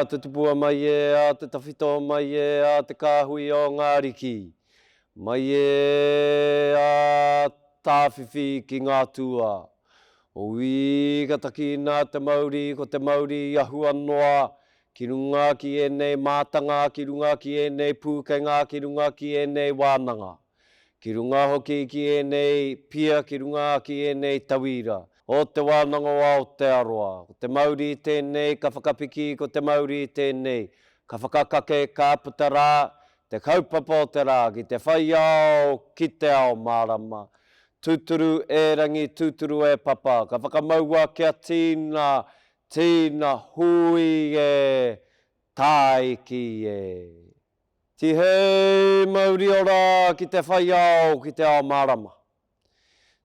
a te tupua mai a te tawhito mai a te kāhui o ngā riki. Mai a tāwhiwhi ki ngā tua. O ka takina te Māori, ko te Māori ahua noa, ki runga ki enei mātanga, ki runga ki enei pūkenga, ki runga ki enei wānanga. Ki runga hoki ki enei pia, ki runga ki enei tauira. O te wānanga o Aotearoa. Ko te Māori tēnei, ka whakapiki ko te Māori tēnei. Ka whakakake, ka puta rā, te kaupapa o te rā, ki te whai ao, ki te ao mārama. Tūturu e rangi, tūturu e papa. Ka whakamaua kia tīna, tīna hui e, taiki e. Ti hei Māori ora ki te whai ao, ki te ao mārama.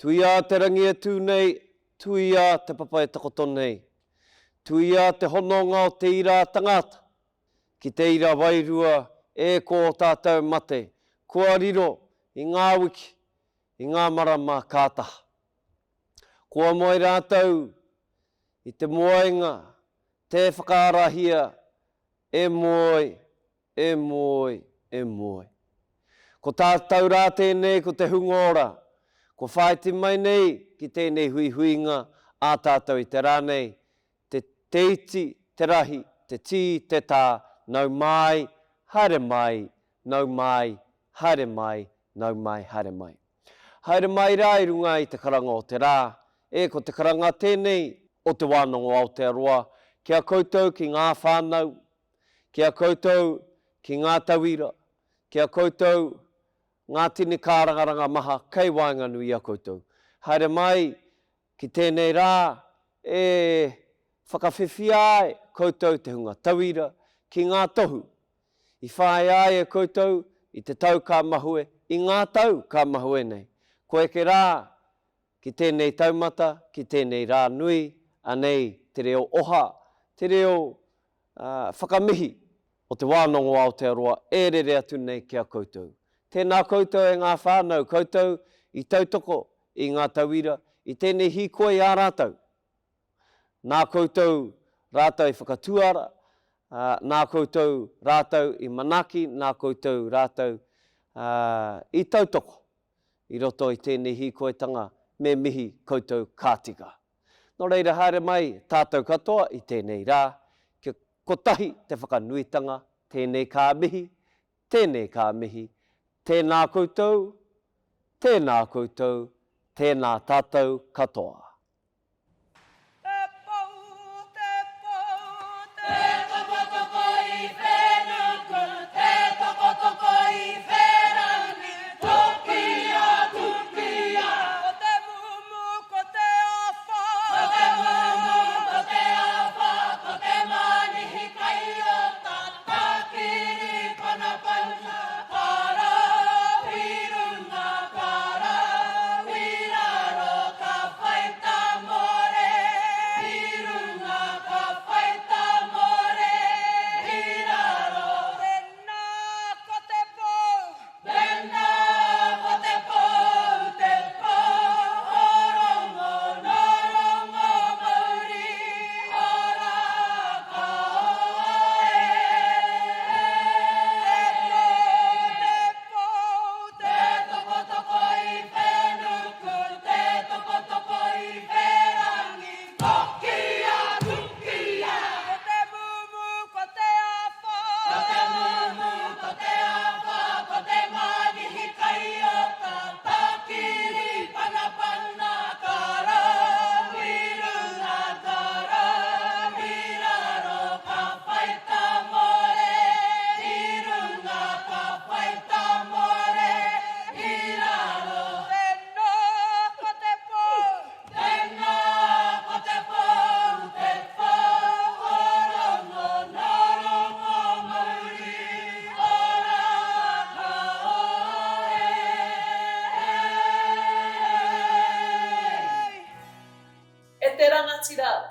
Tuia te rangi e tūnei, tuia te papa e takotonei. Tuia te hononga o te ira tangata. Ki te ira wairua e ko tātou mate. Kua riro i ngā wiki, i ngā marama kātaha. Kua moe rātou i te moenga, te whakaarahia, e moe, e moe, e moe. Ko tātou rā tēnei, ko te hungora. Ko whaiti mai nei ki tēnei hui huinga a tātou i te rānei. Te iti, te rahi, te tī, te tā, nau mai, haere mai, nau mai, haere mai, nau mai, haere mai. Haere mai rā i runga i te karanga o te rā. E ko te karanga tēnei o te wānanga o Aotearoa. Kia koutou ki ngā whānau, kia koutou ki ngā tauira, kia koutou ngā tini kārangaranga maha, kei wainga nui a koutou. Haere mai ki tēnei rā, e whakawhiwhi ai koutou te hunga tauira ki ngā tohu. I whae ai e koutou i te tau ka mahue, i ngā tau ka mahue nei. Koe ke rā ki tēnei taumata, ki tēnei rā nui, anei te reo oha, te reo whakamihi o te wānanga o Aotearoa, e rere atu nei kia koutou. Tēnā koutou e ngā whānau, koutou i tautoko i ngā tauira, i tēnei hikoe ā rātou. Nā koutou rātou i whakatuara, nā koutou rātou i manaki, nā koutou rātou i tautoko. I roto i tēnei hikoetanga me mihi koutou kātika. Nō reira haere mai tātou katoa i tēnei rā, kia kotahi te whakanuitanga, tēnei kā mihi, tēnei kā mihi, tēnā koutou, tēnā koutou, tēnā tātou katoa.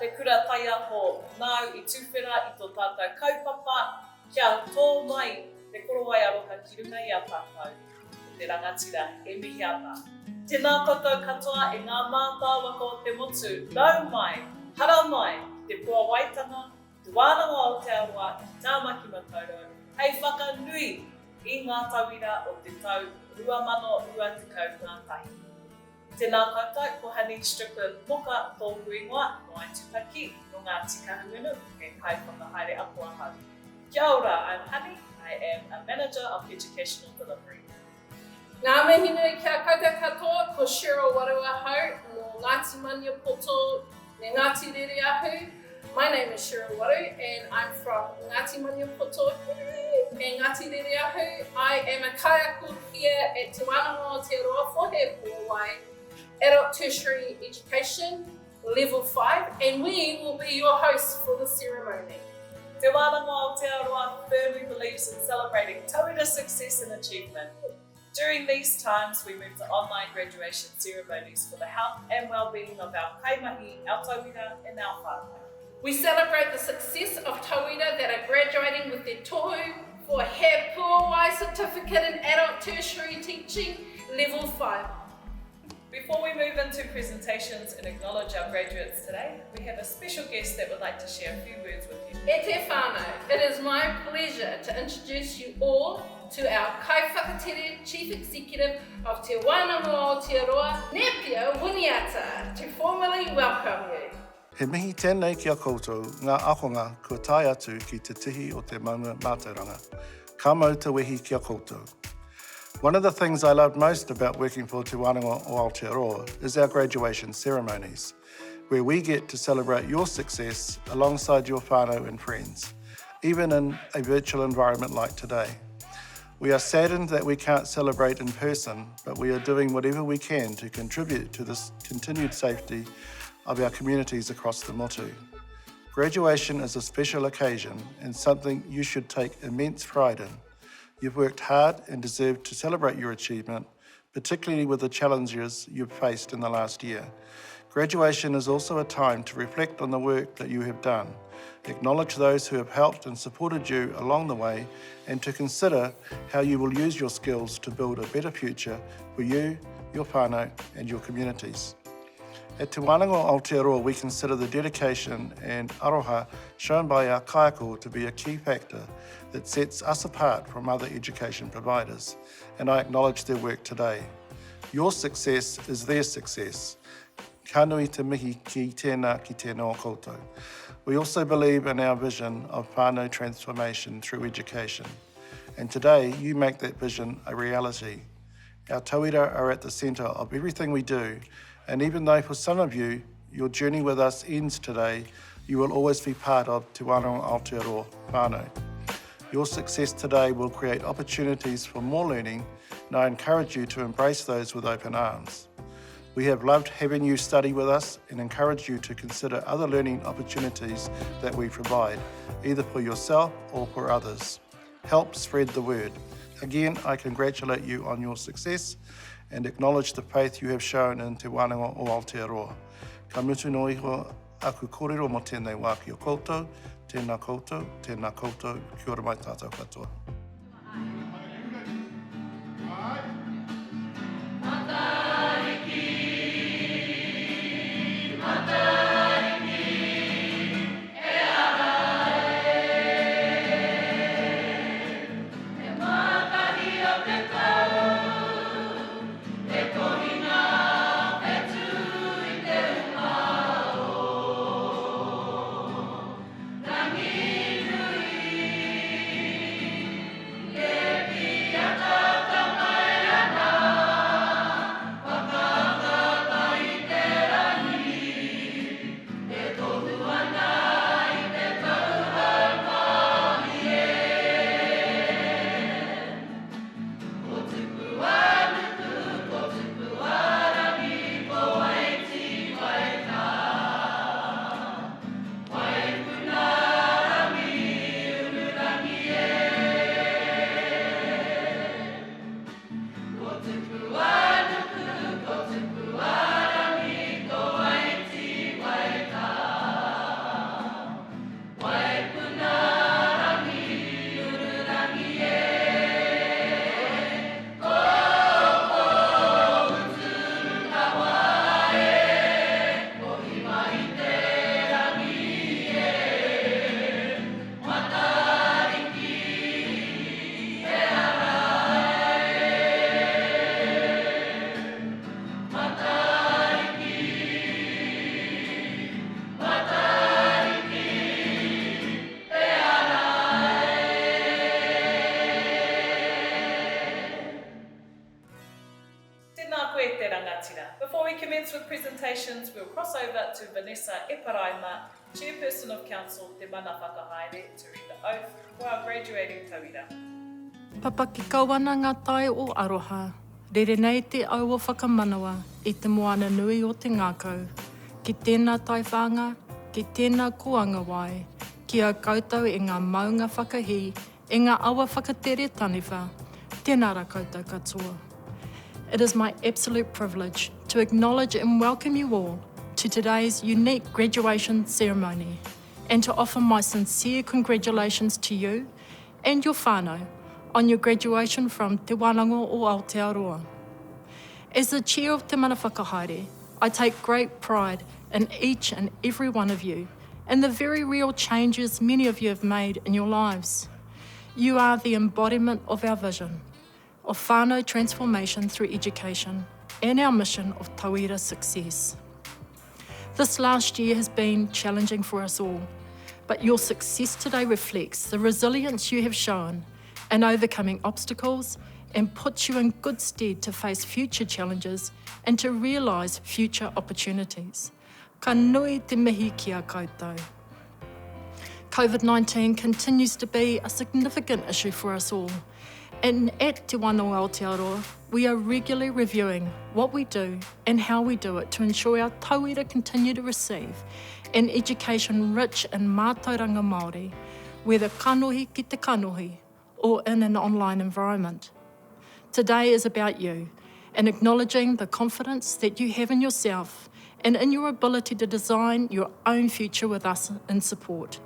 Te kura tai aho nāu i tūwhera i tō tātou kaupapa, kia tō mai te korowai aroha ki runga i a tātou. Te rangatira e mihi ana. Tēnā koutou katoa e ngā mātāwaka o te motu, rau mai, hara mai, te Puāwaitanga, Te wānanga o te aroa i Tāmaki mataurau, hei whakanui i ngā tauira o te tau 2021. Tēnā koutou, ko Huni Strickland-Moka tōku ingoa no ai tūpaki no ngā tikahungunu e kai whakahaere apua hau. Kia ora, I'm Huni. I am a Manager of Educational Delivery. Ngā mihi nui kia koutou katoa, ko Sheryl Waru ahau, no Ngāti Mania Poto, me Ngāti Rere ahu. My name is Sheryl Waru and I'm from Ngāti Mania Poto, me Ngāti Rere ahu. I am a kaiako here at Te Wānanga o te Aroa Whohe Puāwai, Adult Tertiary Teaching, Level 5, and we will be your hosts for the ceremony. Te wānanga o te aroa firmly believes in celebrating tauira success and achievement. During these times, we move to online graduation ceremonies for the health and well-being of our kaimahi, our tauira, and our whānau. We celebrate the success of tauira that are graduating with their tohu for He Puāwai Certificate in Adult Tertiary Teaching, Level 5. Before we move into presentations and acknowledge our graduates today, we have a special guest that would like to share a few words with you. E te whānau, it is my pleasure to introduce you all to our Kalwhakatere Chief Executive of Te Wānanga o te Aroa, Nepia, Winiata, to formally welcome you. He mihi tēnei kia koutou, ngā ahonga kua tai atu ki te tihi o te maunga mātauranga. Ka mau te wehi kia koutou. One of the things I loved most about working for Te Wānanga o Aotearoa is our graduation ceremonies, where we get to celebrate your success alongside your whānau and friends, even in a virtual environment like today. We are saddened that we can't celebrate in person, but we are doing whatever we can to contribute to this continued safety of our communities across the motu. Graduation is a special occasion and something you should take immense pride in. You've worked hard and deserve to celebrate your achievement, particularly with the challenges you've faced in the last year. Graduation is also a time to reflect on the work that you have done, acknowledge those who have helped and supported you along the way, and to consider how you will use your skills to build a better future for you, your whānau, and your communities. At Te Wānanga o Aotearoa, we consider the dedication and aroha shown by our kaiako to be a key factor that sets us apart from other education providers, and I acknowledge their work today. Your success is their success. Ka nui te mihi ki tēnā ki tēnā o koutou. We also believe in our vision of whānau transformation through education, and today you make that vision a reality. Our tauira are at the centre of everything we do, and even though for some of you, your journey with us ends today, you will always be part of Te Wānanga o Aotearoa whānau. Your success today will create opportunities for more learning, and I encourage you to embrace those with open arms. We have loved having you study with us and encourage you to consider other learning opportunities that we provide, either for yourself or for others. Help spread the word. Again, I congratulate you on your success and acknowledge the faith you have shown in Te Wānanga o Aotearoa. Ka mutu no iho aku kōrero mo tēnei wā ki o koutou, tēnā koutou, kia ora mai tātou katoa. Yeah. presentations, we'll cross over to Vanessa Eparaima, Chairperson of Council Te Mana Whakahaere, to read the oath for our graduating tauira. Papa ki kawana ngā tai o aroha, rere nei te aua whakamanawa i te moana nui o te ngākau, ki tēnā tai whanga, ki tēnā kuanga wai, ki a koutou e ngā maunga whakahi, e ngā awa whakatere taniwha, tēnā ra koutou katoa. It is my absolute privilege to acknowledge and welcome you all to today's unique graduation ceremony and to offer my sincere congratulations to you and your whānau on your graduation from Te Wānanga o Aotearoa. As the chair of Te Mana Whakahaere, I take great pride in each and every one of you and the very real changes many of you have made in your lives. You are the embodiment of our vision of whānau transformation through education and our mission of tauira success. This last year has been challenging for us all, but your success today reflects the resilience you have shown in overcoming obstacles and puts you in good stead to face future challenges and to realise future opportunities. Ka nui te mihi ki a koutou. COVID-19 continues to be a significant issue for us all, and at Te Wānanga o Aotearoa, we are regularly reviewing what we do and how we do it to ensure our tauira continue to receive an education rich in mātauranga Māori, whether kanohi ki te kanohi or in an online environment. Today is about you and acknowledging the confidence that you have in yourself and in your ability to design your own future with us in support.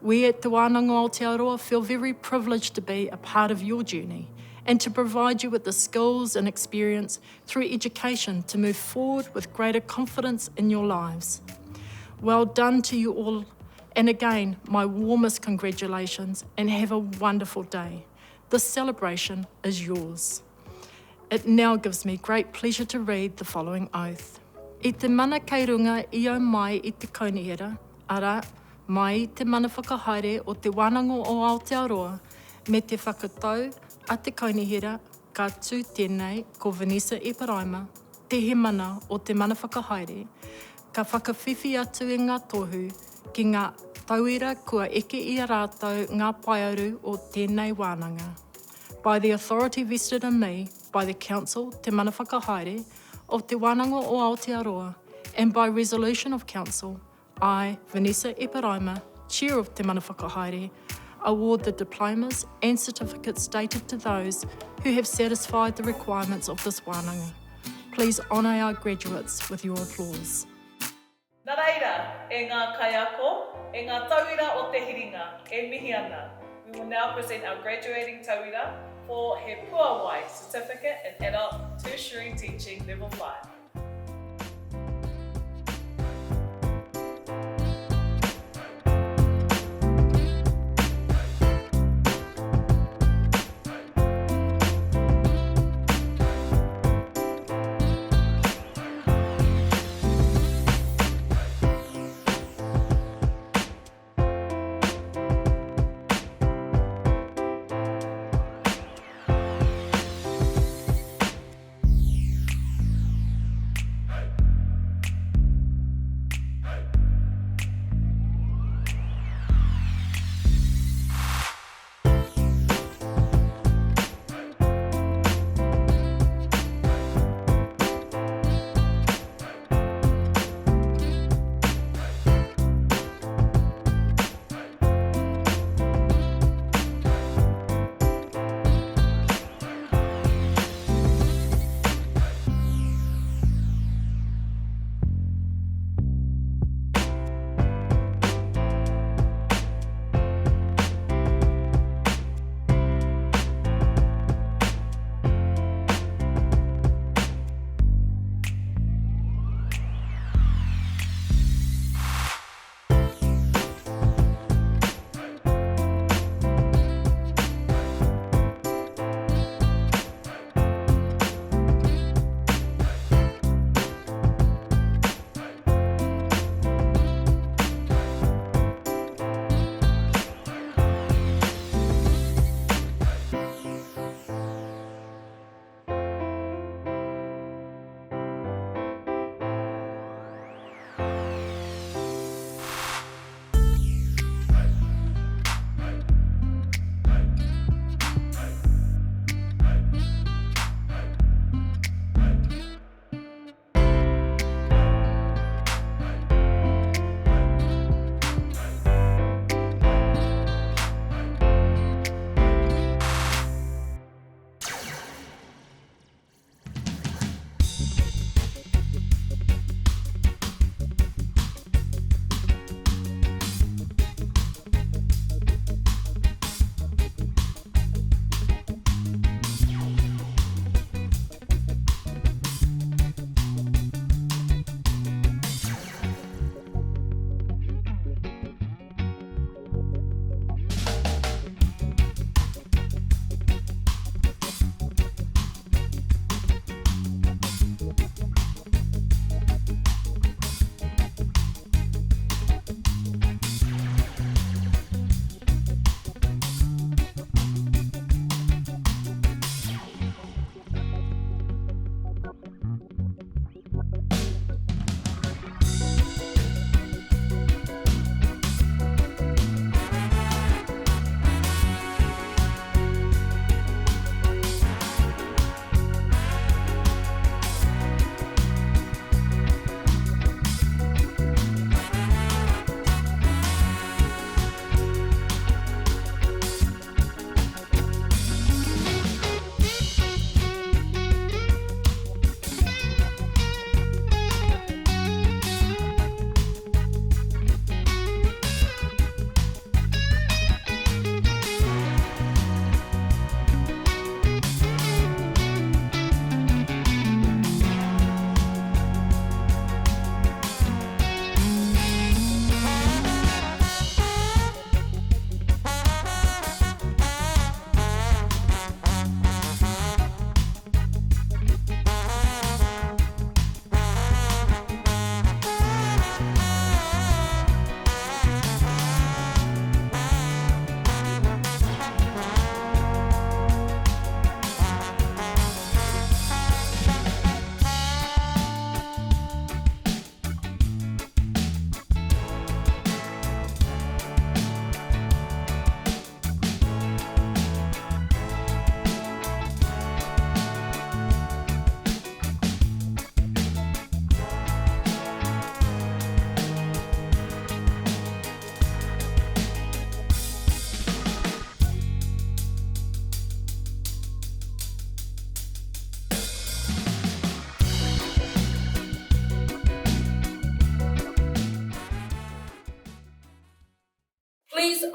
We at Te Wānanga o Aotearoa feel very privileged to be a part of your journey and to provide you with the skills and experience through education to move forward with greater confidence in your lives. Well done to you all, and again, my warmest congratulations and have a wonderful day. This celebration is yours. It now gives me great pleasure to read the following oath. I te mana kei runga i au mai i te kaunihera, ara, mai te mana whakahaere o Te Wānanga o Aotearoa, me te whakatau a te kaunihera, ka tū tēnei ko Vanessa Eparaima, te he mana o te mana whakahaere, ka whakawhiwhi atu e ngā tohu ki ngā tauira kua eke i a rātou ngā paiauru o tēnei wānanga. By the authority vested in me by the Council Te Mana Whakahaere of Te Wānanga o Aotearoa, and by resolution of Council, I, Vanessa Eparaima, Chair of Te Mana Whakahaere, award the diplomas and certificates stated to those who have satisfied the requirements of this wānanga. Please honour our graduates with your applause. Nā reira, e ngā kaiako, e ngā tauira o te Hiringa, e mihi ana. We will now present our graduating tauira for He Puāwai Certificate in Adult Tertiary Teaching Level 5.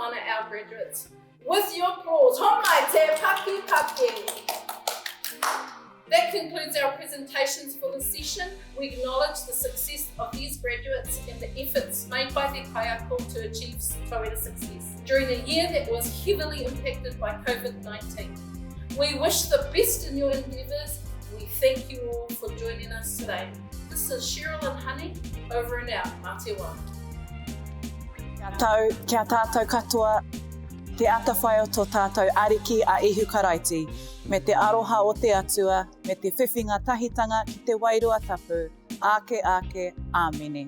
honour our graduates. With your applause, honai te paki paki. That concludes our presentations for this session. We acknowledge the success of these graduates and the efforts made by Te Kaiako to achieve tauira success during a year that was heavily impacted by COVID-19. We wish the best in your endeavours. We thank you all for joining us today. This is Sheryl and Huni, over and out. Mā te wā. Kia tātou katoa, te atawhai o tō tātou ariki a ihu karaiti, me te aroha o te atua, me te whiwhinga tahitanga ki te wairua tapu, ake, āmene.